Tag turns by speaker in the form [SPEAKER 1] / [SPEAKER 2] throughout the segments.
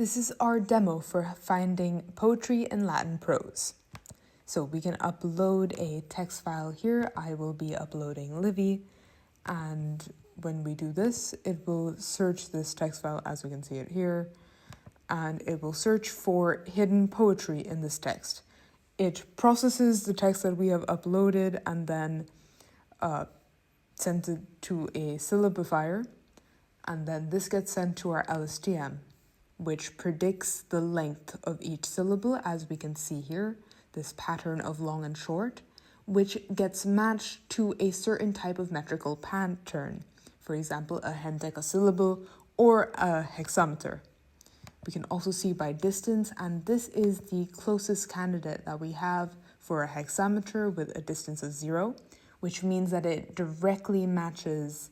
[SPEAKER 1] This is our demo for finding poetry in Latin prose. So we can upload a text file here. I will be uploading Livy, and when we do this, it will search this text file as we can see it here, and it will search for hidden poetry in this text. It processes the text that we have uploaded and then sends it to a syllabifier, and then this gets sent to our LSTM, which predicts the length of each syllable, as we can see here, this pattern of long and short, which gets matched to a certain type of metrical pattern, for example, a hendecasyllable or a hexameter. We can also see by distance, and this is the closest candidate that we have for a hexameter with a distance of 0, which means that it directly matches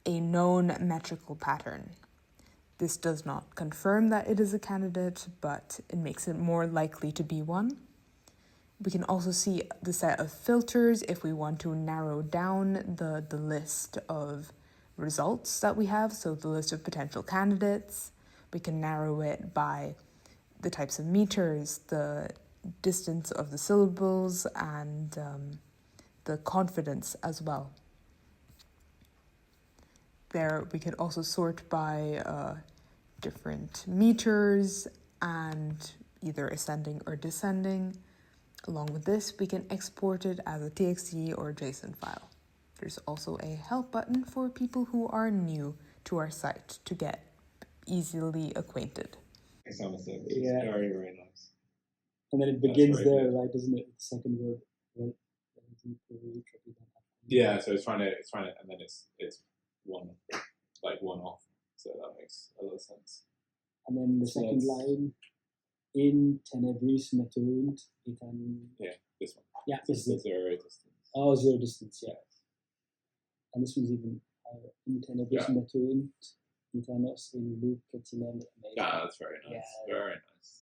[SPEAKER 1] a known metrical pattern. This does not confirm that it is a candidate, but it makes it more likely to be one. We can also see the set of filters if we want to narrow down the list of results that we have, so the list of potential candidates. We can narrow it by the types of meters, the distance of the syllables, and the confidence as well. There we can also sort by different meters and either ascending or descending. Along with this, we can export it as a TXT or JSON file. There's also a help button for people who are new to our site to get easily acquainted.
[SPEAKER 2] Yeah.
[SPEAKER 3] Very, very nice.
[SPEAKER 2] And then it begins there, good. Right, doesn't it? The second word. Right?
[SPEAKER 3] Yeah, so it's trying to, and then it's one off. So that makes a lot of sense.
[SPEAKER 2] And then the second line, in tenebris metuunt,
[SPEAKER 3] yeah, this one.
[SPEAKER 2] Yeah,
[SPEAKER 3] this is 0 distance.
[SPEAKER 2] Oh, 0 distance, yeah. And this one's even higher. In tenebris metuunt, itanos in lucetinem.
[SPEAKER 3] Yeah, that's very nice. Yeah. Very nice.